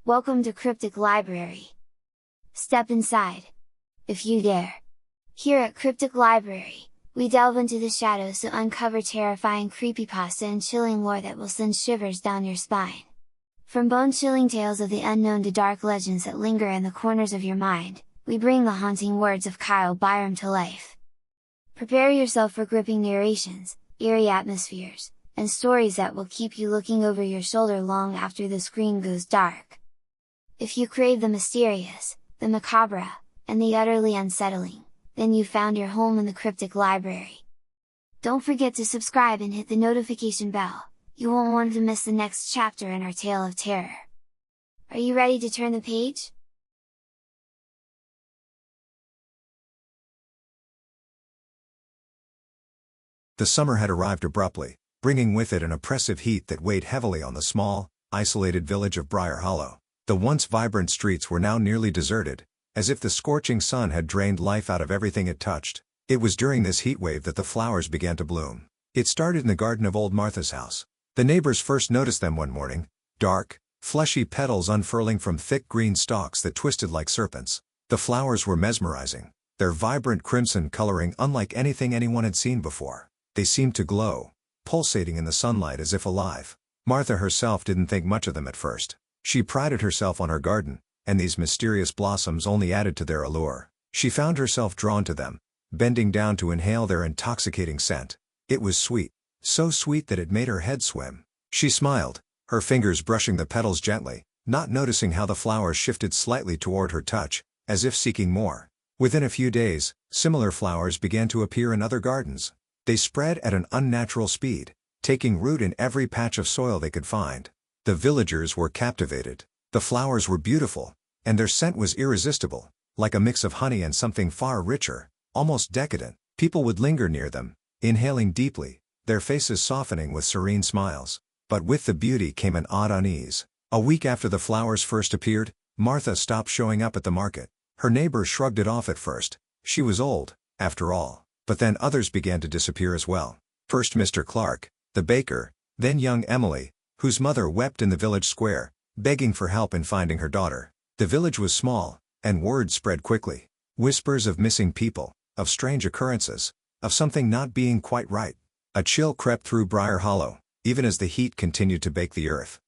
Welcome to Cryptic Library. Step inside, if you dare. Here at Cryptic Library, we delve into the shadows to uncover terrifying creepypasta and chilling lore that will send shivers down your spine. From bone-chilling tales of the unknown to dark legends that linger in the corners of your mind, we bring the haunting words of Kyle Byram to life. Prepare yourself for gripping narrations, eerie atmospheres, and stories that will keep you looking over your shoulder long after the screen goes dark. If you crave the mysterious, the macabre, and the utterly unsettling, then you found your home in the Cryptic Library. Don't forget to subscribe and hit the notification bell, you won't want to miss the next chapter in our tale of terror. Are you ready to turn the page? The summer had arrived abruptly, bringing with it an oppressive heat that weighed heavily on the small, isolated village of Briar Hollow. The once vibrant streets were now nearly deserted, as if the scorching sun had drained life out of everything it touched. It was during this heatwave that the flowers began to bloom. It started in the garden of old Martha's house. The neighbors first noticed them one morning, dark, fleshy petals unfurling from thick green stalks that twisted like serpents. The flowers were mesmerizing, their vibrant crimson coloring unlike anything anyone had seen before. They seemed to glow, pulsating in the sunlight as if alive. Martha herself didn't think much of them at first. She prided herself on her garden, and these mysterious blossoms only added to their allure. She found herself drawn to them, bending down to inhale their intoxicating scent. It was sweet, so sweet that it made her head swim. She smiled, her fingers brushing the petals gently, not noticing how the flowers shifted slightly toward her touch, as if seeking more. Within a few days, similar flowers began to appear in other gardens. They spread at an unnatural speed, taking root in every patch of soil they could find. The villagers were captivated. The flowers were beautiful, and their scent was irresistible, like a mix of honey and something far richer, almost decadent. People would linger near them, inhaling deeply, their faces softening with serene smiles. But with the beauty came an odd unease. A week after the flowers first appeared, Martha stopped showing up at the market. Her neighbors shrugged it off at first. She was old, after all. But then others began to disappear as well. First Mr. Clark, the baker, then young Emily, whose mother wept in the village square, begging for help in finding her daughter. The village was small, and word spread quickly. Whispers of missing people, of strange occurrences, of something not being quite right. A chill crept through Briar Hollow, even as the heat continued to bake the earth.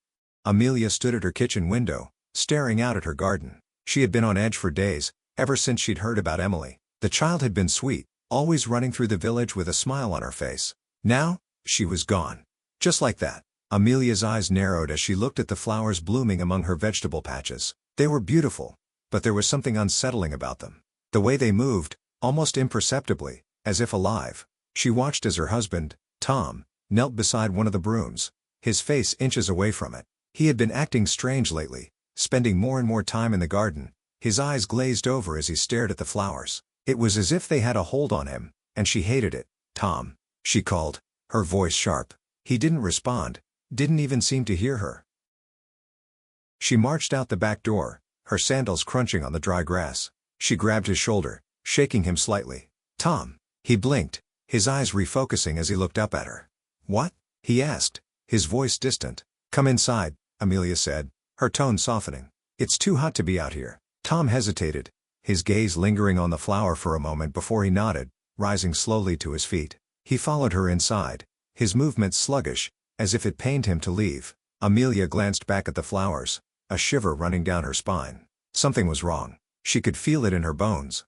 Amelia stood at her kitchen window, staring out at her garden. She had been on edge for days, ever since she'd heard about Emily. The child had been sweet, always running through the village with a smile on her face. Now, she was gone. Just like that. Amelia's eyes narrowed as she looked at the flowers blooming among her vegetable patches. They were beautiful, but there was something unsettling about them. The way they moved, almost imperceptibly, as if alive. She watched as her husband, Tom, knelt beside one of the brooms, his face inches away from it. He had been acting strange lately, spending more and more time in the garden, his eyes glazed over as he stared at the flowers. It was as if they had a hold on him, and she hated it. "Tom," she called, her voice sharp. He didn't respond, didn't even seem to hear her. She marched out the back door, her sandals crunching on the dry grass. She grabbed his shoulder, shaking him slightly. "Tom." He blinked, his eyes refocusing as he looked up at her. "What?" he asked, his voice distant. "Come inside," Amelia said, her tone softening. "It's too hot to be out here." Tom hesitated, his gaze lingering on the flower for a moment before he nodded, rising slowly to his feet. He followed her inside, his movements sluggish, as if it pained him to leave. Amelia glanced back at the flowers, a shiver running down her spine. Something was wrong. She could feel it in her bones.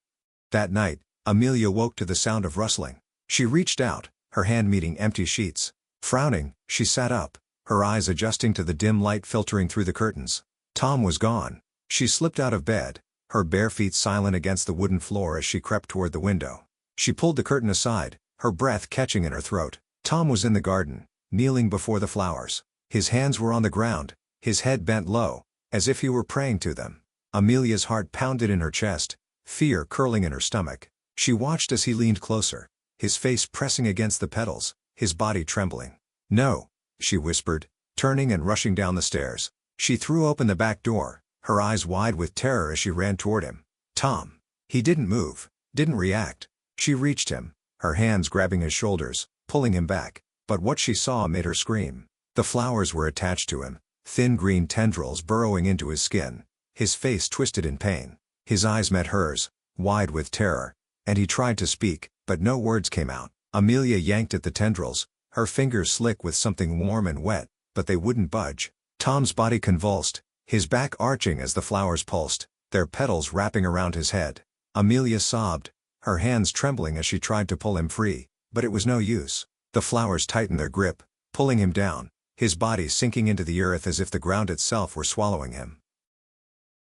That night, Amelia woke to the sound of rustling. She reached out, her hand meeting empty sheets. Frowning, she sat up, her eyes adjusting to the dim light filtering through the curtains. Tom was gone. She slipped out of bed, her bare feet silent against the wooden floor as she crept toward the window. She pulled the curtain aside, her breath catching in her throat. Tom was in the garden, kneeling before the flowers. His hands were on the ground, his head bent low, as if he were praying to them. Amelia's heart pounded in her chest, fear curling in her stomach. She watched as he leaned closer, his face pressing against the petals, his body trembling. "No," she whispered, turning and rushing down the stairs. She threw open the back door, her eyes wide with terror as she ran toward him. Tom. He didn't move, didn't react. She reached him, her hands grabbing his shoulders, pulling him back. But what she saw made her scream. The flowers were attached to him, thin green tendrils burrowing into his skin. His face twisted in pain. His eyes met hers, wide with terror, and he tried to speak, but no words came out. Amelia yanked at the tendrils, her fingers slick with something warm and wet, but they wouldn't budge. Tom's body convulsed, his back arching as the flowers pulsed, their petals wrapping around his head. Amelia sobbed, her hands trembling as she tried to pull him free, but it was no use. The flowers tightened their grip, pulling him down, his body sinking into the earth as if the ground itself were swallowing him.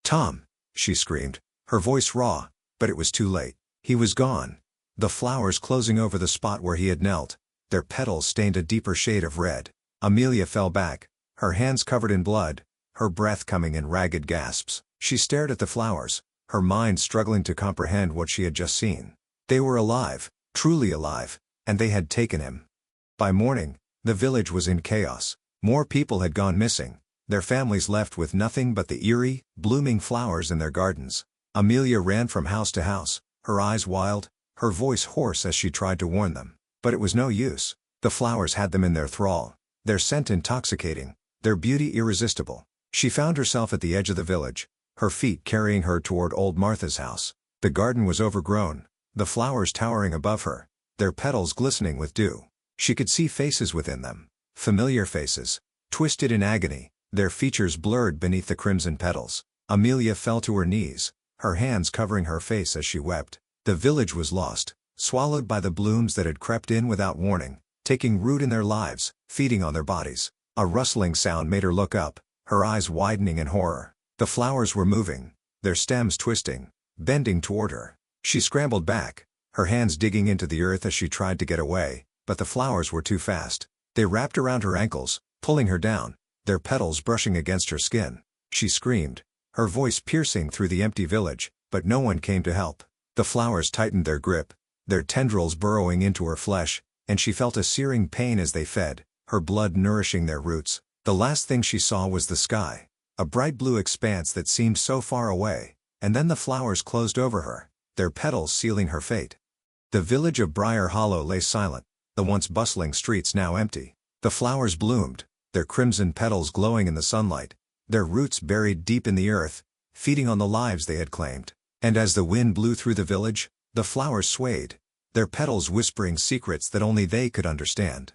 "Tom!" she screamed, her voice raw, but it was too late. He was gone. The flowers closing over the spot where he had knelt, their petals stained a deeper shade of red. Amelia fell back, her hands covered in blood, her breath coming in ragged gasps. She stared at the flowers, her mind struggling to comprehend what she had just seen. They were alive, truly alive, and they had taken him. By morning, the village was in chaos. More people had gone missing, their families left with nothing but the eerie, blooming flowers in their gardens. Amelia ran from house to house, her eyes wild, her voice hoarse as she tried to warn them. But it was no use. The flowers had them in their thrall, their scent intoxicating, their beauty irresistible. She found herself at the edge of the village, her feet carrying her toward old Martha's house. The garden was overgrown, the flowers towering above her, their petals glistening with dew. She could see faces within them, familiar faces, twisted in agony, their features blurred beneath the crimson petals. Amelia fell to her knees, her hands covering her face as she wept. The village was lost, swallowed by the blooms that had crept in without warning, taking root in their lives, feeding on their bodies. A rustling sound made her look up, her eyes widening in horror. The flowers were moving, their stems twisting, bending toward her. She scrambled back, her hands digging into the earth as she tried to get away, but the flowers were too fast. They wrapped around her ankles, pulling her down, their petals brushing against her skin. She screamed, her voice piercing through the empty village, but no one came to help. The flowers tightened their grip, their tendrils burrowing into her flesh, and she felt a searing pain as they fed, her blood nourishing their roots. The last thing she saw was the sky, a bright blue expanse that seemed so far away, and then the flowers closed over her, their petals sealing her fate. The village of Briar Hollow lay silent, the once bustling streets now empty. The flowers bloomed, their crimson petals glowing in the sunlight, their roots buried deep in the earth, feeding on the lives they had claimed. And as the wind blew through the village, the flowers swayed, their petals whispering secrets that only they could understand.